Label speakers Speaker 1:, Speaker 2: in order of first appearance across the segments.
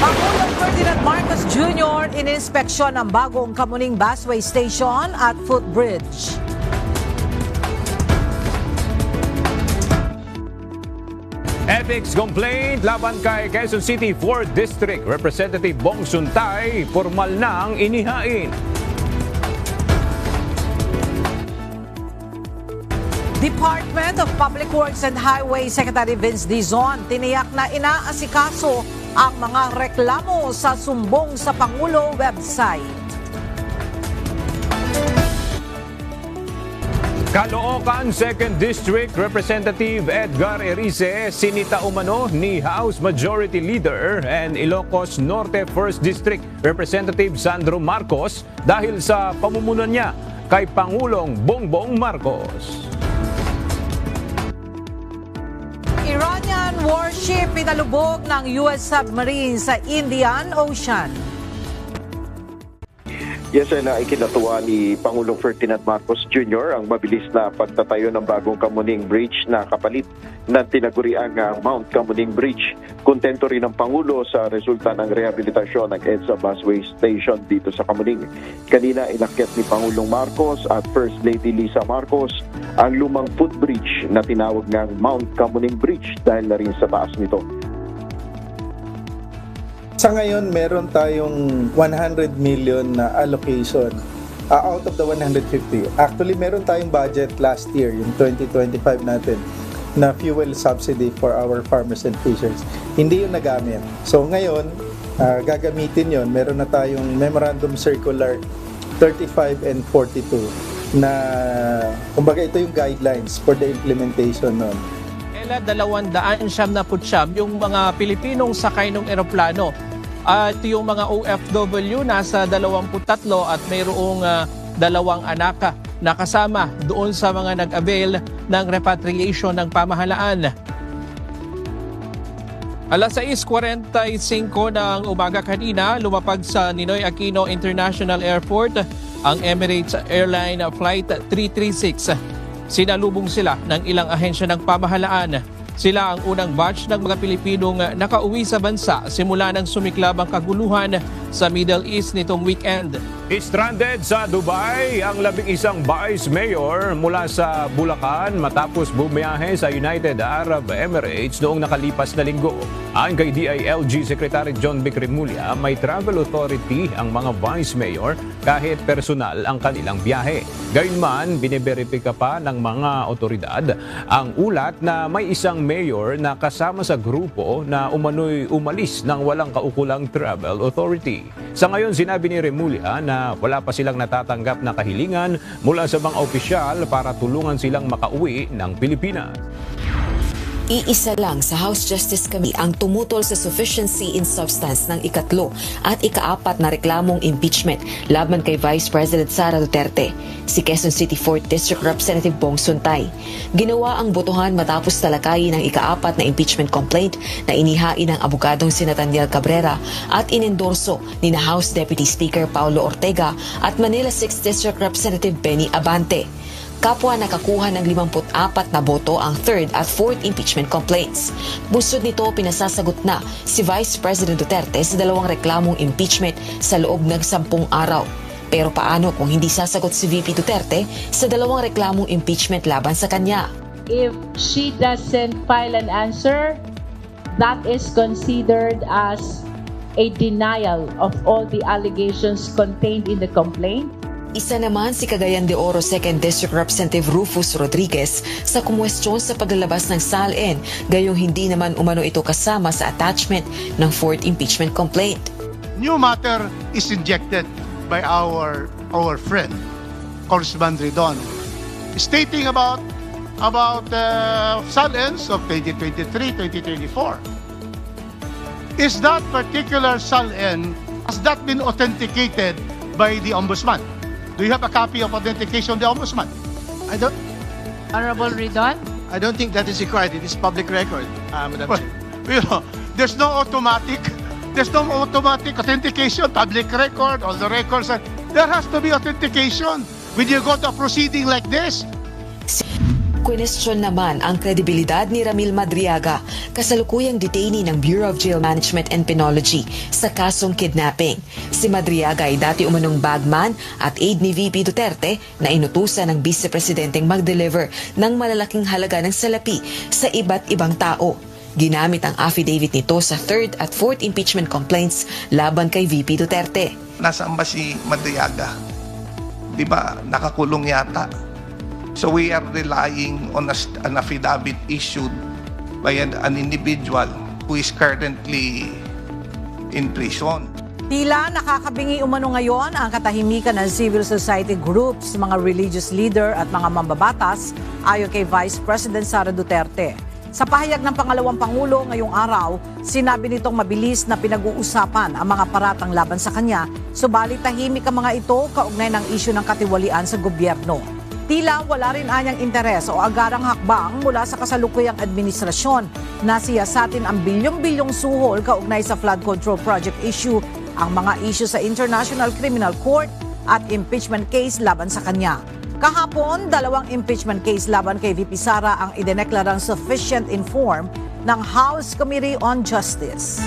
Speaker 1: Pangulong Ferdinand Marcos Jr. ininspeksyon ang bagong Kamuning Busway Station at footbridge.
Speaker 2: Ethics complaint laban kay Quezon City 4th District Representative Bong Suntay, formal nang inihain.
Speaker 1: Department of Public Works and Highway Secretary Vince Dizon tiniyak na inaasikaso ang mga reklamo sa sumbong sa Pangulo website.
Speaker 2: Caloocan 2nd District Representative Edgar Erice sinita umano ni House Majority Leader and Ilocos Norte 1st District Representative Sandro Marcos dahil sa pamumuno niya kay Pangulong Bongbong Marcos.
Speaker 1: Iranian warship pinalubog ng US submarine sa Indian Ocean.
Speaker 3: Yes, na ikinatuwa ni Pangulong Ferdinand Marcos Jr. ang mabilis na pagtatayo ng bagong Kamuning Bridge na kapalit ng tinaguriang Mount Kamuning Bridge. Kontento rin ang Pangulo sa resulta ng rehabilitasyon ng EDSA Busway Station dito sa Kamuning. Kanina inakyat ni Pangulong Marcos at First Lady Lisa Marcos ang lumang footbridge na tinawag ng Mount Kamuning Bridge dahil na rin sa taas nito.
Speaker 4: Sa ngayon, meron tayong 100 million na allocation out of the 150. Actually, meron tayong budget last year, yung 2025 natin, na fuel subsidy for our farmers and fishers. Hindi yung nagamit. So ngayon, gagamitin yon. Meron na tayong Memorandum Circular 35 and 42 na, kumbaga ito yung guidelines for the implementation nun.
Speaker 5: 279 yung mga Pilipinong sakay ng eroplano. At yung mga OFW nasa 23 at mayroong 2 anak na kasama doon sa mga nag-avail ng repatriation ng pamahalaan. Alas 6:45 ng umaga kanina, lumapag sa Ninoy Aquino International Airport ang Emirates Airline Flight 336. Sinalubong sila ng ilang ahensya ng pamahalaan. Sila ang unang batch ng mga Pilipinong nakauwi sa bansa simula nang sumiklab ang kaguluhan sa Middle East nitong weekend.
Speaker 2: Stranded sa Dubai ang 11 vice mayor mula sa Bulacan matapos bumiyahe sa United Arab Emirates noong nakalipas na linggo. Ayon kay DILG Secretary John Vic Remulla, may travel authority ang mga vice mayor kahit personal ang kanilang biyahe. Gayunman, biniberipika pa ng mga otoridad ang ulat na may isang mayor na kasama sa grupo na umano'y umalis ng walang kaukulang travel authority. Sa ngayon, sinabi ni Remulla na wala pa silang natatanggap na kahilingan mula sa mga opisyal para tulungan silang makauwi ng Pilipinas.
Speaker 6: Iisa lang sa House Justice Committee ang tumutol sa sufficiency in substance ng ikatlo at ikaapat na reklamong impeachment laban kay Vice President Sara Duterte, si Quezon City 4th District Representative Bong Suntay. Ginawa ang botohan matapos talakayin ang ikaapat na impeachment complaint na inihain ng abogadong sina Daniel Cabrera at inendorso ni na House Deputy Speaker Paulo Ortega at Manila 6th District Representative Benny Abante. Kapwa nakakuha ng 54 na boto ang 3rd at 4th impeachment complaints. Busod nito, pinasasagot na si Vice President Duterte sa 2 reklamong impeachment sa loob ng 10 araw. Pero paano kung hindi sasagot si VP Duterte sa 2 reklamong impeachment laban sa kanya?
Speaker 7: If she doesn't file an answer, that is considered as a denial of all the allegations contained in the complaint.
Speaker 6: Isa naman si Cagayan de Oro 2nd District Representative Rufus Rodriguez sa kumwestiyon sa paglalabas ng SALN, gayong hindi naman umano ito kasama sa attachment ng 4th impeachment complaint.
Speaker 8: New matter is injected by our friend, Congressman Ridon, stating about SALNs of 2023-2024. Is that particular SALN, has that been authenticated by the Ombudsman? Do you have a copy of authentication of the Ombudsman?
Speaker 7: Honorable Ridon?
Speaker 9: I don't think that is required. It is public record, Madam
Speaker 8: Well,
Speaker 9: Chair.
Speaker 8: there's no automatic authentication, public record, all the records. There has to be authentication when you go to a proceeding like this.
Speaker 6: Question naman ang kredibilidad ni Ramil Madriaga, kasalukuyang detainee ng Bureau of Jail Management and Penology sa kasong kidnapping. Si Madriaga ay dati umanong bagman at aide ni VP Duterte na inutusan ng Vice Presidenteng mag-deliver ng malalaking halaga ng salapi sa iba't ibang tao. Ginamit ang affidavit nito sa 3rd at 4th impeachment complaints laban kay VP Duterte.
Speaker 10: Nasaan ba si Madriaga? Di ba nakakulong yata? So we are relying on an affidavit issued by an individual who is currently in prison.
Speaker 1: Tila nakakabingi umano ngayon ang katahimikan ng civil society groups, mga religious leader at mga mambabatas ayon kay Vice President Sara Duterte. Sa pahayag ng pangalawang Pangulo ngayong araw, sinabi nitong mabilis na pinag-uusapan ang mga paratang laban sa kanya, subalit tahimik ang mga ito kaugnay ng isyu ng katiwalian sa gobyerno. Tila wala rin anyang interes o agarang hakbang mula sa kasalukuyang administrasyon na siyasatin ang bilyong-bilyong suhol kaugnay sa flood control project issue, ang mga issue sa International Criminal Court at impeachment case laban sa kanya. Kahapon, 2 impeachment case laban kay VP Sara ang idineklarang sufficient inform ng House Committee on Justice.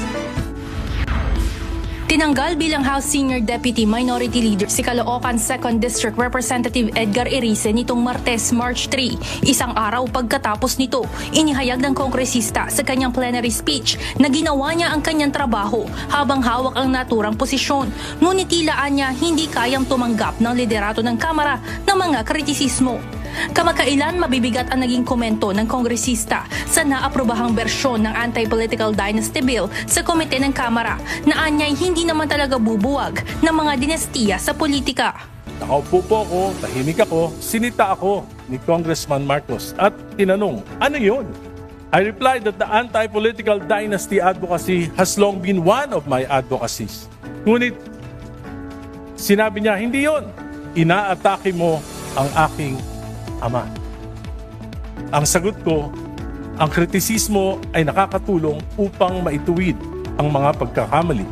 Speaker 11: Tinanggal bilang House Senior Deputy Minority Leader si Caloocan 2nd District Representative Edgar Erice nitong Martes, March 3. Isang araw pagkatapos nito, inihayag ng kongresista sa kanyang plenary speech na ginawa niya ang kanyang trabaho habang hawak ang naturang posisyon. Ngunit tilaan niya hindi kayang tumanggap ng liderato ng Kamara ng mga kritisismo. Kamakailan mabibigat ang naging komento ng kongresista sa naaprobahang bersyon ng Anti-Political Dynasty Bill sa komite ng Kamara na anyay hindi naman talaga bubuwag ng mga dinastiya sa politika.
Speaker 12: Nakaupo po ako, tahimik ako, sinita ako ni Congressman Marcos at tinanong, ano yun? I replied that the anti-political dynasty advocacy has long been one of my advocacies. Ngunit sinabi niya, hindi yun. Inaatake mo ang aking ama. Ang sagot ko, ang kritisismo ay nakakatulong upang maituwid ang mga pagkakamali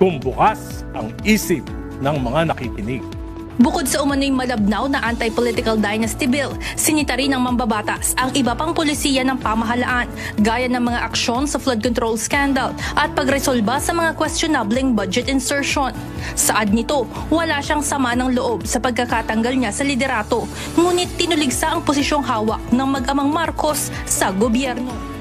Speaker 12: kung bukas ang isip ng mga nakikinig.
Speaker 11: Bukod sa umano'y malabnaw na anti-political dynasty bill, sinita rin ng mambabatas ang iba pang polisiya ng pamahalaan, gaya ng mga aksyon sa flood control scandal at pagresolba sa mga questionableng budget insertion. Saad nito, wala siyang sama ng loob sa pagkakatanggal niya sa liderato, ngunit tinuligsa ang posisyong hawak ng mag-amang Marcos sa gobyerno.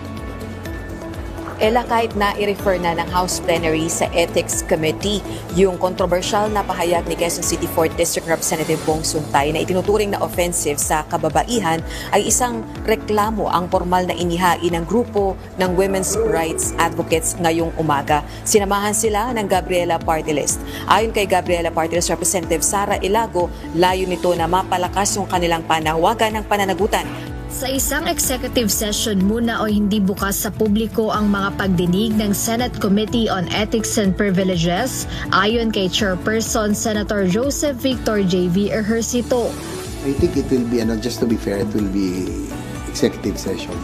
Speaker 6: Ella, kahit na i-refer na ng House Plenary sa Ethics Committee yung kontrobersyal na pahayag ni Quezon City 4th District Representative Bong Suntay na itinuturing na offensive sa kababaihan ay isang reklamo ang formal na inihain ng grupo ng women's rights advocates ngayong umaga. Sinamahan sila ng Gabriela Party List. Ayon kay Gabriela Party List Representative Sara Ilago, layo nito na mapalakas yung kanilang panawagan ng pananagutan.
Speaker 13: Sa isang executive session muna o hindi bukas sa publiko ang mga pagdinig ng Senate Committee on Ethics and Privileges, ayon kay Chairperson Senator Joseph Victor J.V. Ejercito.
Speaker 14: I think it will be, just to be fair, it will be executive session.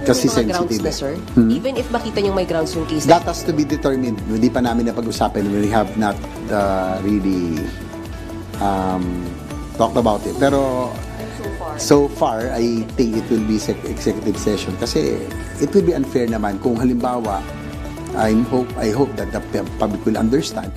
Speaker 14: Kasi sensitive.
Speaker 15: Na, sir? Even if makita nyo may grounds yung case?
Speaker 14: That has to be determined. Hindi pa namin napag-usapan. We have not really talked about it. Pero so far, I think it will be executive session kasi it will be unfair naman kung halimbawa I hope that the public will understand.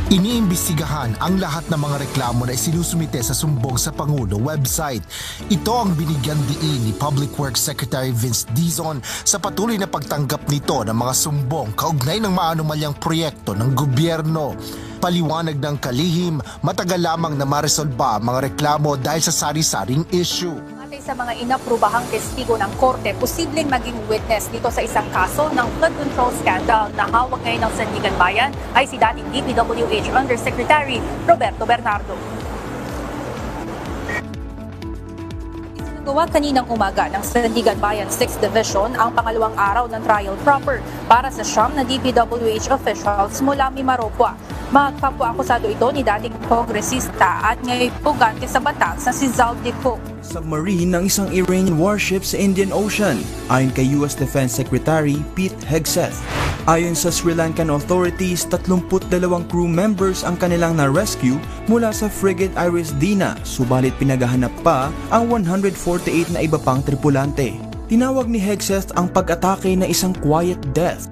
Speaker 16: Iniimbestigahan ang lahat ng mga reklamo na isinusumite sa sumbong sa Pangulo website. Ito ang binigyan diin ni Public Works Secretary Vince Dizon sa patuloy na pagtanggap nito ng mga sumbong kaugnay ng maanumalyang proyekto ng gobyerno. Paliwanag ng kalihim, matagal lamang na maresolba ang mga reklamo dahil sa sari-saring issue.
Speaker 17: Sa mga inaprubahang testigo ng korte, posibleng maging witness dito sa isang kaso ng flood control scandal na hawak ngayon ng Sandigan Bayan ay si dating DPWH Undersecretary Roberto Bernardo. Isinagawa kaninang umaga ng Sandigan Bayan 6th Division ang pangalawang araw ng trial proper para sa siyam na DPWH officials mula Mimaropua. Magpapaakusado ito ni dating kongresista at ngayon pugante sa batas na si Zaldico.
Speaker 18: Submarine ng isang Iranian warship sa Indian Ocean, ayon kay U.S. Defense Secretary Pete Hegseth. Ayon sa Sri Lankan authorities, 32 crew members ang kanilang na-rescue mula sa frigate Iris Dina, subalit pinaghahanap pa ang 148 na iba pang tripulante. Tinawag ni Hegseth ang pag-atake na isang quiet death